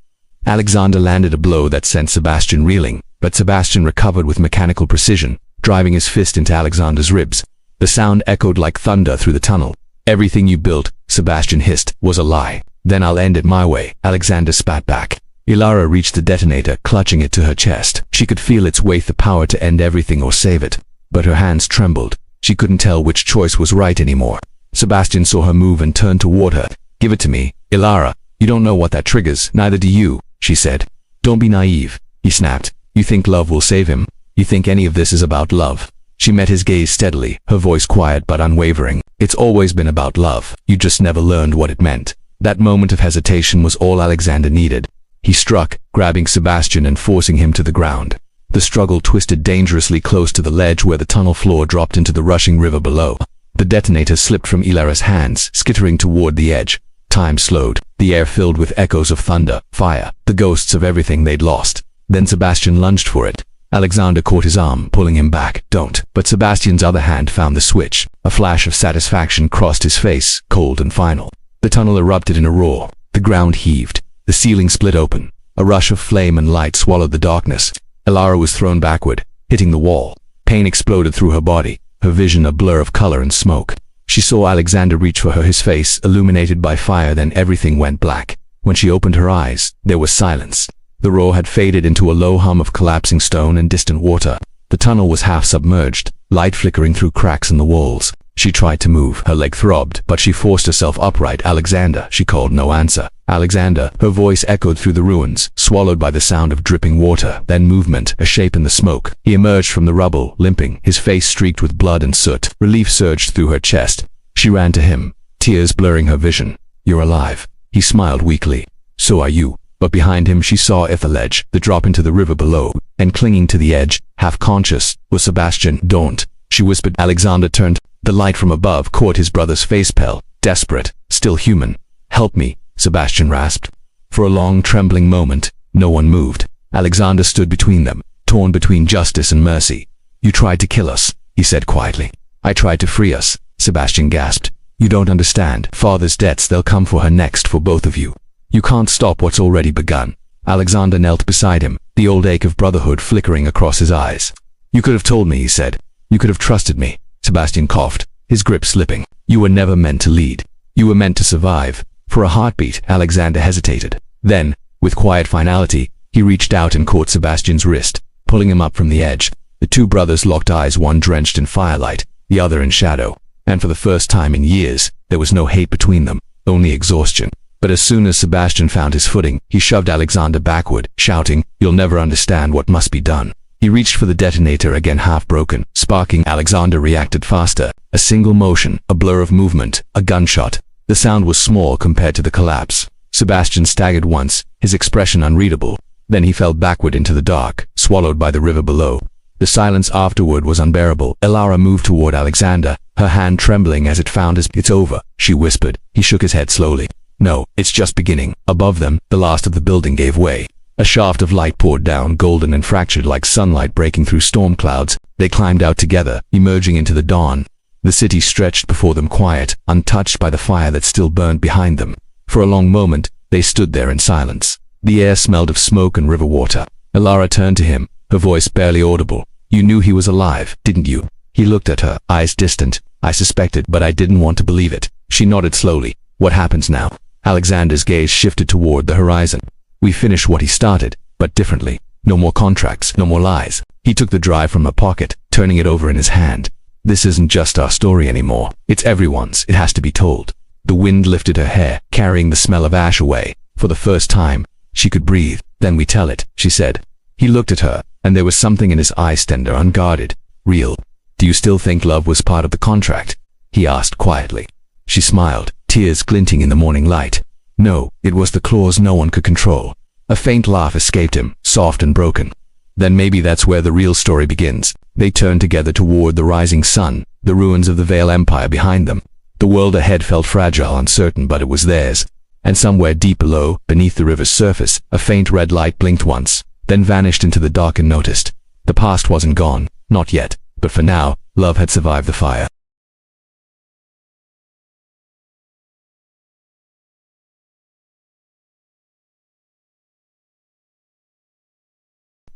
Alexander landed a blow that sent Sebastian reeling, but Sebastian recovered with mechanical precision, driving his fist into Alexander's ribs. The sound echoed like thunder through the tunnel. Everything you built, Sebastian hissed, was a lie. Then I'll end it my way, Alexander spat back. Ilara reached the detonator, clutching it to her chest. She could feel its weight, the power to end everything or save it. But her hands trembled. She couldn't tell which choice was right anymore. Sebastian saw her move and turned toward her. Give it to me, Ilara. You don't know what that triggers, neither do you, she said. Don't be naive, he snapped. You think love will save him? You think any of this is about love? She met his gaze steadily, her voice quiet but unwavering. It's always been about love. You just never learned what it meant. That moment of hesitation was all Alexander needed. He struck, grabbing Sebastian and forcing him to the ground. The struggle twisted dangerously close to the ledge where the tunnel floor dropped into the rushing river below. The detonator slipped from Ilara's hands, skittering toward the edge. Time slowed, the air filled with echoes of thunder, fire, the ghosts of everything they'd lost. Then Sebastian lunged for it. Alexander caught his arm, pulling him back. Don't. But Sebastian's other hand found the switch. A flash of satisfaction crossed his face, cold and final. The tunnel erupted in a roar. The ground heaved. The ceiling split open. A rush of flame and light swallowed the darkness. Ilara was thrown backward, hitting the wall. Pain exploded through her body, her vision a blur of color and smoke. She saw Alexander reach for her, his face illuminated by fire, then everything went black. When she opened her eyes, there was silence. The roar had faded into a low hum of collapsing stone and distant water. The tunnel was half submerged, light flickering through cracks in the walls. She tried to move, her leg throbbed, but she forced herself upright. Alexander, she called, no answer. Alexander, her voice echoed through the ruins, swallowed by the sound of dripping water, then movement, a shape in the smoke. He emerged from the rubble, limping, his face streaked with blood and soot. Relief surged through her chest. She ran to him, tears blurring her vision. You're alive. He smiled weakly. So are you. But behind him she saw the ledge, the drop into the river below, and clinging to the edge, half conscious, was Sebastian. Don't, she whispered. Alexander turned. The light from above caught his brother's face, pale, desperate, still human. Help me, Sebastian rasped. For a long, trembling moment, no one moved. Alexander stood between them, torn between justice and mercy. You tried to kill us, he said quietly. I tried to free us, Sebastian gasped. You don't understand. Father's debts, they'll come for her next, for both of you. You can't stop what's already begun. Alexander knelt beside him, the old ache of brotherhood flickering across his eyes. You could have told me, he said. You could have trusted me. Sebastian coughed, his grip slipping. You were never meant to lead. You were meant to survive. For a heartbeat, Alexander hesitated. Then, with quiet finality, he reached out and caught Sebastian's wrist, pulling him up from the edge. The two brothers locked eyes, one drenched in firelight, the other in shadow. And for the first time in years, there was no hate between them, only exhaustion. But as soon as Sebastian found his footing, he shoved Alexander backward, shouting, You'll never understand what must be done. He reached for the detonator, again half broken, sparking. Alexander reacted faster. A single motion, a blur of movement, a gunshot. The sound was small compared to the collapse. Sebastian staggered once, his expression unreadable. Then he fell backward into the dark, swallowed by the river below. The silence afterward was unbearable. Ilara moved toward Alexander, her hand trembling as it found his. It's over, she whispered. He shook his head slowly. No, it's just beginning. Above them, the last of the building gave way. A shaft of light poured down, golden and fractured like sunlight breaking through storm clouds. They climbed out together, emerging into the dawn. The city stretched before them, quiet, untouched by the fire that still burned behind them. For a long moment, they stood there in silence. The air smelled of smoke and river water. Alara turned to him, her voice barely audible. "You knew he was alive, didn't you?" He looked at her, eyes distant. "I suspected, but I didn't want to believe it." She nodded slowly. "What happens now?" Alexander's gaze shifted toward the horizon. "We finish what he started, but differently. No more contracts, no more lies." He took the drive from her pocket, turning it over in his hand. "This isn't just our story anymore. It's everyone's. It has to be told." The wind lifted her hair, carrying the smell of ash away. For the first time, she could breathe. "Then we tell it," she said. He looked at her, and there was something in his eyes tender, unguarded, real. "Do you still think love was part of the contract?" he asked quietly. She smiled, tears glinting in the morning light. "No, it was the clause no one could control." A faint laugh escaped him, soft and broken. "Then maybe that's where the real story begins." They turned together toward the rising sun, the ruins of the Vale Empire behind them. The world ahead felt fragile, uncertain, but it was theirs. And somewhere deep below, beneath the river's surface, a faint red light blinked once, then vanished into the dark unnoticed. The past wasn't gone, not yet, but for now, love had survived the fire.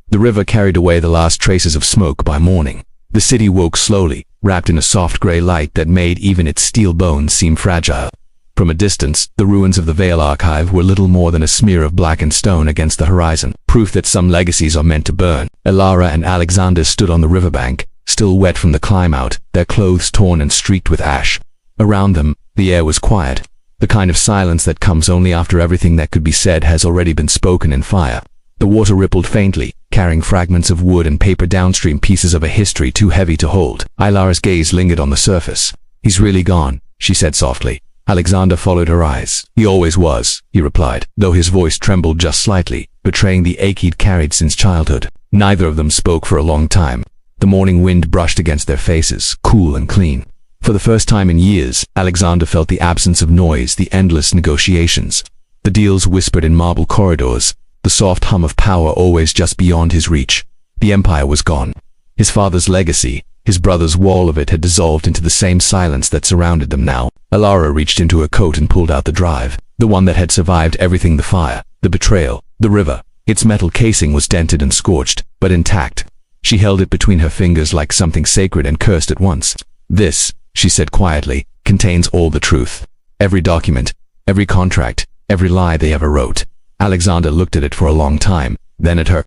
The river carried away the last traces of smoke by morning. The city woke slowly, wrapped in a soft gray light that made even its steel bones seem fragile. From a distance, the ruins of the Vale Archive were little more than a smear of blackened stone against the horizon, proof that some legacies are meant to burn. Alara and Alexander stood on the riverbank, still wet from the climb out, their clothes torn and streaked with ash. Around them, the air was quiet, the kind of silence that comes only after everything that could be said has already been spoken in fire. The water rippled faintly, carrying fragments of wood and paper downstream, pieces of a history too heavy to hold. Ilara's gaze lingered on the surface. "He's really gone," she said softly. Alexander followed her eyes. "He always was," he replied, though his voice trembled just slightly, betraying the ache he'd carried since childhood. Neither of them spoke for a long time. The morning wind brushed against their faces, cool and clean. For the first time in years, Alexander felt the absence of noise, the endless negotiations. The deals whispered in marble corridors, the soft hum of power always just beyond his reach. The empire was gone. His father's legacy, his brother's wall of it, had dissolved into the same silence that surrounded them now. Alara reached into her coat and pulled out the drive, the one that had survived everything: the fire, the betrayal, the river. Its metal casing was dented and scorched, but intact. She held it between her fingers like something sacred and cursed at once. "This," she said quietly, "contains all the truth. Every document, every contract, every lie they ever wrote." Alexander looked at it for a long time, then at her.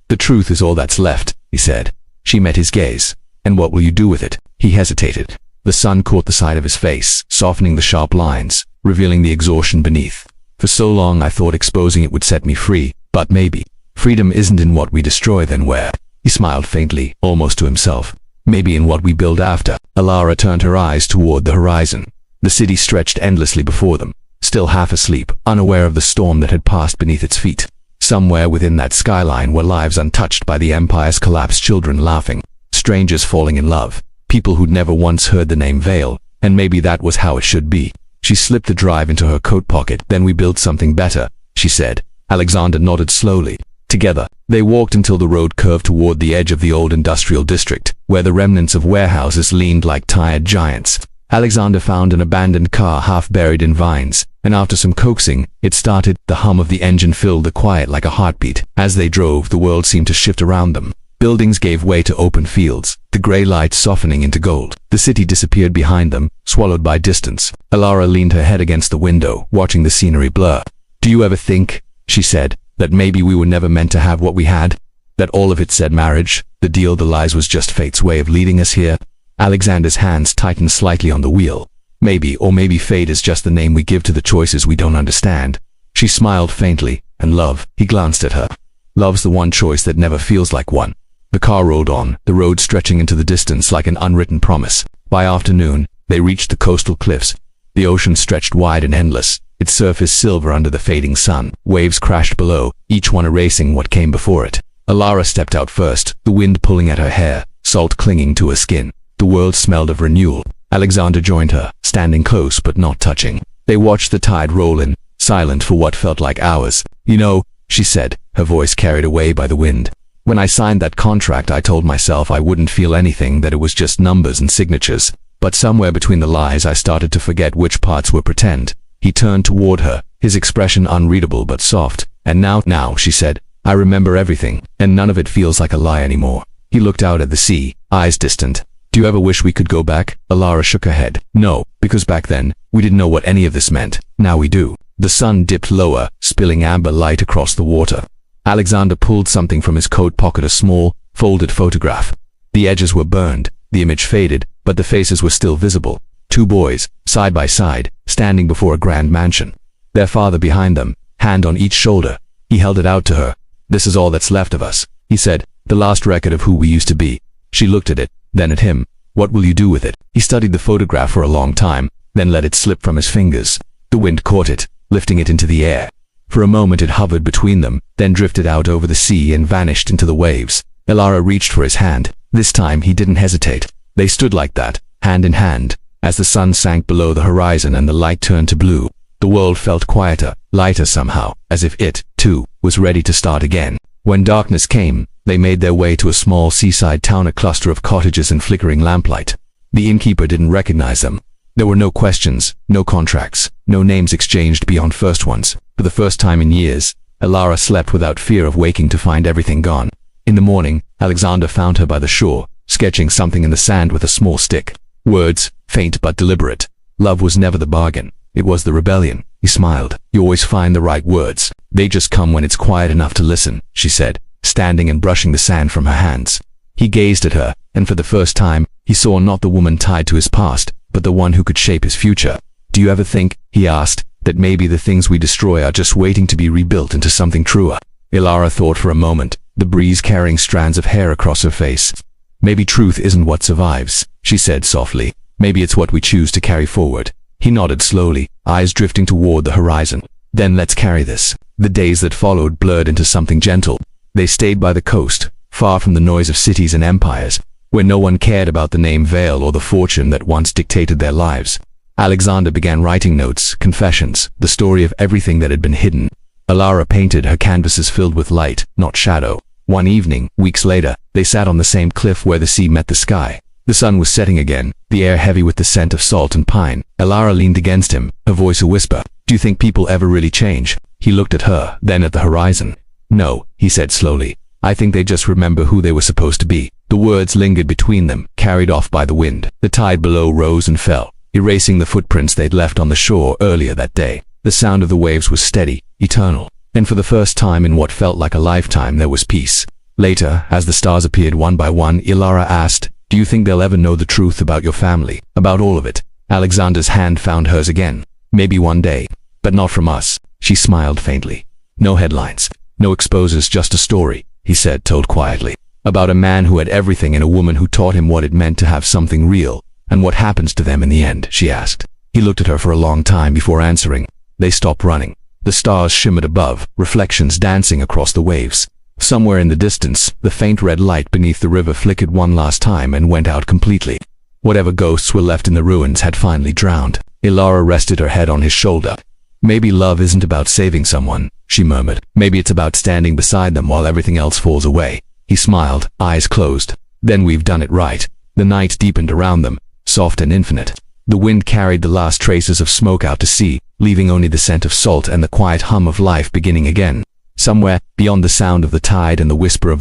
"The truth is all that's left," he said. She met his gaze. "And what will you do with it?" He hesitated. The sun caught the side of his face, softening the sharp lines, revealing the exhaustion beneath. "For so long I thought exposing it would set me free, but maybe. Freedom isn't in what we destroy, then where?" He smiled faintly, almost to himself. "Maybe in what we build after." Alara turned her eyes toward the horizon. The city stretched endlessly before them, still half asleep, unaware of the storm that had passed beneath its feet. Somewhere within that skyline were lives untouched by the empire's collapse, children laughing, strangers falling in love, people who'd never once heard the name Vale, and maybe that was how it should be. She slipped the drive into her coat pocket. "Then we build something better," she said. Alexander nodded slowly. Together, they walked until the road curved toward the edge of the old industrial district, where the remnants of warehouses leaned like tired giants. Alexander found an abandoned car half buried in vines, and after some coaxing, it started. The hum of the engine filled the quiet like a heartbeat. As they drove, the world seemed to shift around them. Buildings gave way to open fields, the gray light softening into gold. The city disappeared behind them, swallowed by distance. Alara leaned her head against the window, watching the scenery blur. "Do you ever think," she said, "that maybe we were never meant to have what we had? That all of it said marriage, the deal, the lies was just fate's way of leading us here?" Alexander's hands tightened slightly on the wheel. "Maybe, or maybe fate is just the name we give to the choices we don't understand." She smiled faintly. "And love?" He glanced at her. "Love's the one choice that never feels like one." The car rolled on, the road stretching into the distance like an unwritten promise. By afternoon, they reached the coastal cliffs. The ocean stretched wide and endless, its surface silver under the fading sun. Waves crashed below, each one erasing what came before it. Alara stepped out first, the wind pulling at her hair, salt clinging to her skin. The world smelled of renewal. Alexander joined her, standing close but not touching. They watched the tide roll in, silent for what felt like hours. "You know," she said, her voice carried away by the wind. When I signed that contract, I told myself I wouldn't feel anything, that it was just numbers and signatures. But somewhere between the lies, I started to forget which parts were pretend. He turned toward her, his expression unreadable but soft. And now, she said, I remember everything, and none of it feels like a lie anymore. He looked out at the sea, eyes distant. Do you ever wish we could go back? Alara shook her head. No, because back then, we didn't know what any of this meant. Now we do. The sun dipped lower, spilling amber light across the water. Alexander pulled something from his coat pocket, a small, folded photograph. The edges were burned, the image faded, but the faces were still visible. Two boys, side by side, standing before a grand mansion. Their father behind them, hand on each shoulder. He held it out to her. This is all that's left of us, he said, the last record of who we used to be. She looked at it, then at him. What will you do with it? He studied the photograph for a long time, then let it slip from his fingers. The wind caught it, lifting it into the air. For a moment it hovered between them, then drifted out over the sea and vanished into the waves. Alara reached for his hand. This time he didn't hesitate. They stood like that, hand in hand, as the sun sank below the horizon and the light turned to blue. The world felt quieter, lighter somehow, as if it, too, was ready to start again. When darkness came, they made their way to a small seaside town, a cluster of cottages and flickering lamplight. The innkeeper didn't recognize them. There were no questions, no contracts, no names exchanged beyond first ones. For the first time in years, Alara slept without fear of waking to find everything gone. In the morning, Alexander found her by the shore, sketching something in the sand with a small stick. Words, faint but deliberate. Love was never the bargain. It was the rebellion. He smiled. You always find the right words. They just come when it's quiet enough to listen, she said, standing and brushing the sand from her hands. He gazed at her, and for the first time, he saw not the woman tied to his past, but the one who could shape his future. Do you ever think, he asked, that maybe the things we destroy are just waiting to be rebuilt into something truer? Alara thought for a moment, the breeze carrying strands of hair across her face. Maybe truth isn't what survives, she said softly. Maybe it's what we choose to carry forward. He nodded slowly, eyes drifting toward the horizon. Then let's carry this. The days that followed blurred into something gentle. They stayed by the coast, far from the noise of cities and empires, where no one cared about the name Vale or the fortune that once dictated their lives. Alexander began writing notes, confessions, the story of everything that had been hidden. Alara painted her canvases filled with light, not shadow. One evening, weeks later, they sat on the same cliff where the sea met the sky. The sun was setting again, the air heavy with the scent of salt and pine. Alara leaned against him, her voice a whisper. Do you think people ever really change? He looked at her, then at the horizon. No, he said slowly. I think they just remember who they were supposed to be. The words lingered between them, carried off by the wind. The tide below rose and fell, erasing the footprints they'd left on the shore earlier that day. The sound of the waves was steady, eternal. And for the first time in what felt like a lifetime, there was peace. Later, as the stars appeared one by one, Alara asked, do you think they'll ever know the truth about your family, about all of it? Alexander's hand found hers again. Maybe one day, but not from us. She smiled faintly. No headlines, no exposures, just a story, he said, told quietly. About a man who had everything and a woman who taught him what it meant to have something real. And what happens to them in the end, she asked. He looked at her for a long time before answering. They stopped running. The stars shimmered above, reflections dancing across the waves. Somewhere in the distance, the faint red light beneath the river flickered one last time and went out completely. Whatever ghosts were left in the ruins had finally drowned. Alara rested her head on his shoulder. Maybe love isn't about saving someone, she murmured. Maybe it's about standing beside them while everything else falls away. He smiled, eyes closed. Then we've done it right. The night deepened around them, soft and infinite. The wind carried the last traces of smoke out to sea, leaving only the scent of salt and the quiet hum of life beginning again. Somewhere, beyond the sound of the tide and the whisper of the